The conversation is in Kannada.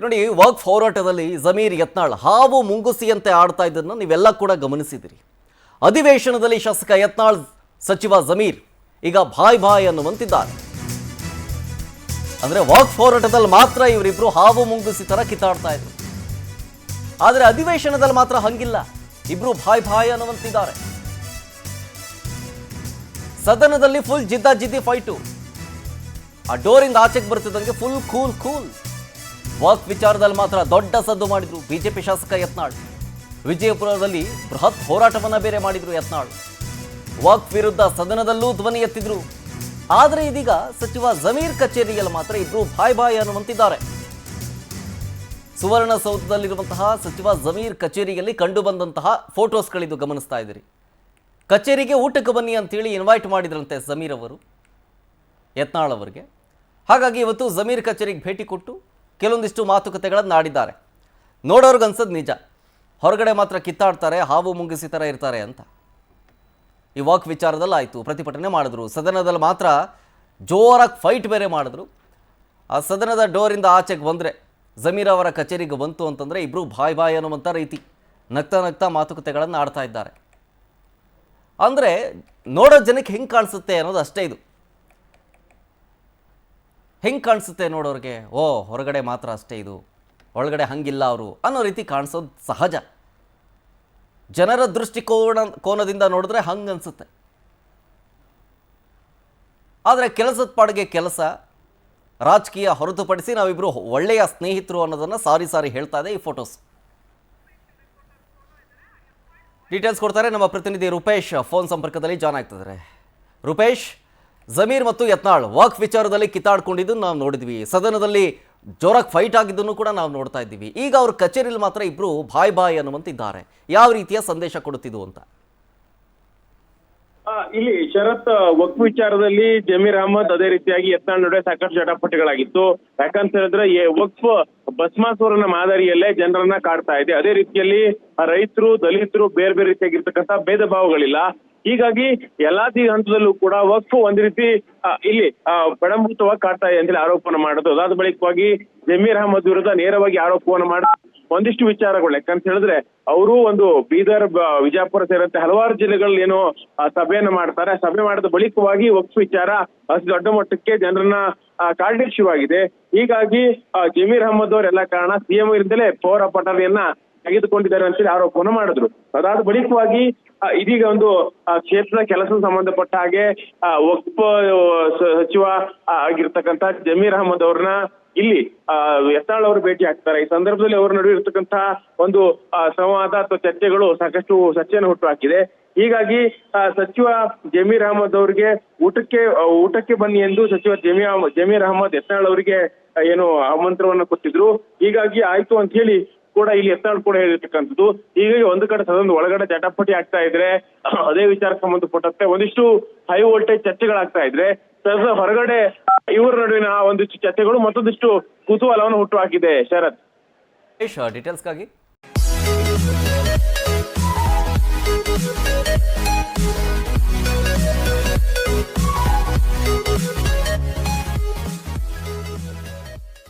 ನೋಡಿ, ವರ್ಕ್ ಹೋರಾಟದಲ್ಲಿ ಜಮೀರ್ ಯತ್ನಾಳ್ ಹಾವು ಮುಂಗುಸಿಯಂತೆ ಆಡ್ತಾ ಇದ್ದನ್ನು ನೀವೆಲ್ಲ ಕೂಡ ಗಮನಿಸಿದಿರಿ. ಅಧಿವೇಶನದಲ್ಲಿ ಶಾಸಕ ಯತ್ನಾಳ್ ಸಚಿವ ಜಮೀರ್ ಈಗ ಭಾಯ್ ಭಾಯ್ ಅನ್ನುವಂತಿದ್ದಾರೆ. ಅಂದ್ರೆ ವರ್ಕ್ ಹೋರಾಟದಲ್ಲಿ ಮಾತ್ರ ಇವರಿಬ್ರು ಹಾವು ಮುಂಗುಸಿ ತರ ಕಿತ್ತಾಡ್ತಾ ಇದ್ರು. ಆದರೆ ಅಧಿವೇಶನದಲ್ಲಿ ಮಾತ್ರ ಹಂಗಿಲ್ಲ, ಇಬ್ರು ಭಾಯ್ ಭಾಯ್ ಅನ್ನುವಂತಿದ್ದಾರೆ. ಸದನದಲ್ಲಿ ಫುಲ್ ಜಿದ್ದಿ ಫೈಟು. ಆ ಡೋರಿಂದ ಆಚೆಗೆ ಬರ್ತಿದ್ದಂಗೆ ಫುಲ್ ಕೂಲ್. ವರ್ಕ್ ವಿಚಾರದಲ್ಲಿ ಮಾತ್ರ ದೊಡ್ಡ ಸದ್ದು ಮಾಡಿದ್ರು ಬಿಜೆಪಿ ಶಾಸಕ ಯತ್ನಾಳ್. ವಿಜಯಪುರದಲ್ಲಿ ಬೃಹತ್ ಹೋರಾಟವನ್ನ ಬೇರೆ ಮಾಡಿದ್ರು ಯತ್ನಾಳ್. ವರ್ಕ್ ವಿರುದ್ಧ ಸದನದಲ್ಲೂ ಧ್ವನಿ ಎತ್ತಿದ್ರು. ಆದರೆ ಇದೀಗ ಸಚಿವ ಜಮೀರ್ ಕಚೇರಿಯಲ್ಲಿ ಮಾತ್ರ ಇಬ್ರು ಭಾಯ್ ಭಾಯ್ ಅನ್ನುವಂತಿದ್ದಾರೆ. ಸುವರ್ಣಸೌಧದಲ್ಲಿರುವಂತಹ ಸಚಿವ ಜಮೀರ್ ಕಚೇರಿಯಲ್ಲಿ ಕಂಡು ಬಂದಂತಹ ಫೋಟೋಸ್ಗಳಿದು ಗಮನಿಸ್ತಾ ಇದ್ದೀರಿ. ಕಚೇರಿಗೆ ಊಟಕ್ಕೆ ಬನ್ನಿ ಅಂತೇಳಿ ಇನ್ವೈಟ್ ಮಾಡಿದ್ರಂತೆ ಜಮೀರ್ ಅವರು ಯತ್ನಾಳ್ ಅವರಿಗೆ. ಹಾಗಾಗಿ ಇವತ್ತು ಜಮೀರ್ ಕಚೇರಿಗೆ ಭೇಟಿ ಕೊಟ್ಟು ಕೆಲವೊಂದಿಷ್ಟು ಮಾತುಕತೆಗಳನ್ನು ಆಡಿದ್ದಾರೆ. ನೋಡೋರ್ಗೆ ಅನ್ಸದ್ ನಿಜ, ಹೊರಗಡೆ ಮಾತ್ರ ಕಿತ್ತಾಡ್ತಾರೆ, ಹಾವು ಮುಂಗಿಸಿ ಥರ ಇರ್ತಾರೆ ಅಂತ. ಈ ವಾಕ್ ವಿಚಾರದಲ್ಲಿ ಆಯಿತು, ಪ್ರತಿಭಟನೆ ಮಾಡಿದ್ರು. ಸದನದಲ್ಲಿ ಮಾತ್ರ ಜೋರಾಗಿ ಫೈಟ್ ಬೇರೆ ಮಾಡಿದ್ರು. ಆ ಸದನದ ಡೋರಿಂದ ಆಚೆಗೆ ಬಂದರೆ ಜಮೀರ್ ಅವರ ಕಚೇರಿಗೆ ಬಂತು ಅಂತಂದರೆ ಇಬ್ಬರು ಭಾಯ್ ಭಾಯ್ ಅನ್ನುವಂಥ ರೀತಿ ನಗ್ತಾ ಮಾತುಕತೆಗಳನ್ನು ಆಡ್ತಾ ಇದ್ದಾರೆ. ಅಂದರೆ ನೋಡೋ ಜನಕ್ಕೆ ಹೆಂಗೆ ಕಾಣಿಸುತ್ತೆ ಅನ್ನೋದು ಅಷ್ಟೇ. ಇದು ಹೆಂಗೆ ಕಾಣಿಸುತ್ತೆ ನೋಡೋರಿಗೆ, ಓ ಹೊರಗಡೆ ಮಾತ್ರ ಅಷ್ಟೇ, ಇದು ಒಳಗಡೆ ಹಂಗಿಲ್ಲ ಅವರು ಅನ್ನೋ ರೀತಿ ಕಾಣಿಸೋದು ಸಹಜ. ಜನರ ದೃಷ್ಟಿಕೋನದಿಂದ ನೋಡಿದ್ರೆ ಹಂಗೆ ಅನಿಸುತ್ತೆ. ಆದರೆ ಕೆಲಸದ ಪಾಡಿಗೆ ಕೆಲಸ, ರಾಜಕೀಯ ಹೊರತುಪಡಿಸಿ ನಾವಿಬ್ಬರು ಒಳ್ಳೆಯ ಸ್ನೇಹಿತರು ಅನ್ನೋದನ್ನು ಸಾರಿ ಹೇಳ್ತಾ ಇದೆ ಈ ಫೋಟೋಸ್. ಡೀಟೇಲ್ಸ್ ಕೊಡ್ತಾರೆ ನಮ್ಮ ಪ್ರತಿನಿಧಿ ರೂಪೇಶ್, ಫೋನ್ ಸಂಪರ್ಕದಲ್ಲಿ ಜಾಯ್ನ್ ಆಗ್ತಿದ್ದಾರೆ. ರೂಪೇಶ್, ಜಮೀರ್ ಮತ್ತು ಯತ್ನಾಳ್ ವಾಕ್ ವಿಚಾರದಲ್ಲಿ ಕಿತ್ತಾಡ್ಕೊಂಡಿದ್ದನ್ನು ನಾವು ನೋಡಿದ್ವಿ, ಸದನದಲ್ಲಿ ಜೋರಾಗಿ ಫೈಟ್ ಆಗಿದ್ದನ್ನು ಕೂಡ ನಾವು ನೋಡ್ತಾ ಇದ್ದೀವಿ. ಈಗ ಅವ್ರ ಕಚೇರಿಯಲ್ಲಿ ಮಾತ್ರ ಇಬ್ರು ಭಾಯ್ ಭಾಯ್ ಅನ್ನುವಂತಿದ್ದಾರೆ. ಯಾವ ರೀತಿಯ ಸಂದೇಶ ಕೊಡುತ್ತಿದ್ದು ಅಂತ? ಇಲ್ಲಿ ಶರತ್, ವಕ್ಫ್ ವಿಚಾರದಲ್ಲಿ ಜಮೀರ್ ಅಹಮದ್ ಅದೇ ರೀತಿಯಾಗಿ ಯತ್ನಾಳ್ ನಡುವೆ ಸಾಕಷ್ಟು ಜಟಾಪಟಿಗಳಾಗಿತ್ತು. ಯಾಕಂತ ಹೇಳಿದ್ರೆ ವಕ್ಫ್ ಭಸ್ಮಾಸುರನ ಮಾದರಿಯಲ್ಲೇ ಜನರನ್ನ ಕಾಡ್ತಾ ಇದೆ. ಅದೇ ರೀತಿಯಲ್ಲಿ ರೈತರು, ದಲಿತರು ಬೇರೆ ಬೇರೆ ರೀತಿಯಾಗಿರ್ತಕ್ಕಂಥ ಭೇದ ಭಾವಗಳಿಲ್ಲ. ಹೀಗಾಗಿ ಎಲ್ಲಾ ಹಂತದಲ್ಲೂ ಕೂಡ ವಕ್ಫ್ ಒಂದ್ ರೀತಿ ಇಲ್ಲಿ ಪಡಂಭೂತವಾಗಿ ಕಾಡ್ತಾ ಇದೆ ಅಂತೇಳಿ ಆರೋಪವನ್ನು ಮಾಡೋದು. ಅದಾದ ಬಳಿಕವಾಗಿ ಜಮೀರ್ ಅಹಮದ್ ವಿರುದ್ಧ ನೇರವಾಗಿ ಆರೋಪವನ್ನು ಮಾಡಿ ಒಂದಿಷ್ಟು ವಿಚಾರಗಳು, ಯಾಕಂತ ಹೇಳಿದ್ರೆ ಅವರು ಒಂದು ಬೀದರ್, ವಿಜಯಪುರ ಸೇರಿದಂತೆ ಹಲವಾರು ಜಿಲ್ಲೆಗಳಲ್ಲಿ ಏನೋ ಸಭೆಯನ್ನ ಮಾಡ್ತಾರೆ. ಸಭೆ ಮಾಡಿದ ಬಳಿಕವಾಗಿ ವಕ್ಫ್ ವಿಚಾರ ಅತಿ ದೊಡ್ಡ ಮಟ್ಟಕ್ಕೆ ಜನರನ್ನ ಕಾಡ್ಲಿಕ್ಕೆ ಶುರುವಾಗಿದೆ. ಹೀಗಾಗಿ ಜಮೀರ್ ಅಹಮದ್ ಅವರೆಲ್ಲ ಕಾರಣ ಸಿಎಂ ಇಂದಲೇ ಪೌರ ಪಟಾರಿಯನ್ನ ತೆಗೆದುಕೊಂಡಿದ್ದಾರೆ ಅಂತೇಳಿ ಆರೋಪವನ್ನು ಮಾಡಿದ್ರು. ಅದಾದ ಬಳಿಕವಾಗಿ ಇದೀಗ ಒಂದು ಕ್ಷೇತ್ರದ ಕೆಲಸ ಸಂಬಂಧಪಟ್ಟ ಹಾಗೆ ವಕ್ಫ್ ಸಚಿವ ಆಗಿರ್ತಕ್ಕಂಥ ಜಮೀರ್ ಅಹಮದ್ ಅವ್ರನ್ನ ಇಲ್ಲಿ ಯತ್ನಾಳ್ ಅವರು ಭೇಟಿ ಆಗ್ತಾರೆ. ಈ ಸಂದರ್ಭದಲ್ಲಿ ಅವರ ನಡುವೆ ಇರ್ತಕ್ಕಂಥ ಒಂದು ಸಂವಾದ ಅಥವಾ ಚರ್ಚೆಗಳು ಸಾಕಷ್ಟು ಚರ್ಚೆಯನ್ನು ಹುಟ್ಟು ಹಾಕಿದೆ. ಹೀಗಾಗಿ ಸಚಿವ ಜಮೀರ್ ಅಹಮದ್ ಅವರಿಗೆ ಊಟಕ್ಕೆ ಬನ್ನಿ ಎಂದು ಸಚಿವ ಜಮೀರ್ ಅಹಮದ್ ಯತ್ನಾಳ್ ಅವರಿಗೆ ಏನು ಆಮಂತ್ರಣವನ್ನು ಕೊಟ್ಟಿದ್ರು. ಹೀಗಾಗಿ ಆಯ್ತು ಅಂತ ಹೇಳಿ ಕೂಡ ಇಲ್ಲಿ ಯತ್ನಾಳ್ ಕೂಡ ಹೇಳಿರ್ತಕ್ಕಂಥದ್ದು. ಹೀಗಾಗಿ ಒಂದು ಕಡೆ ಸದನದ ಒಳಗಡೆ ಜಟಾಪಟಿ ಆಗ್ತಾ ಇದ್ರೆ, ಅದೇ ವಿಚಾರಕ್ಕೆ ಸಂಬಂಧಪಟ್ಟಂತೆ ಒಂದಿಷ್ಟು ಹೈ ವೋಲ್ಟೇಜ್ ಚರ್ಚೆಗಳಾಗ್ತಾ ಇದ್ರೆ, ಸದನದ ಹೊರಗಡೆ ಇವರ ನಡುವಿನ ಒಂದಿಷ್ಟು ಚರ್ಚೆಗಳು ಮತ್ತೊಂದಿಷ್ಟು ಕುತೂಹಲವನ್ನು ಹುಟ್ಟು ಹಾಕಿದೆ. ಶರತ್, ಡೀಟೇಲ್ಸ್ಗಾಗಿ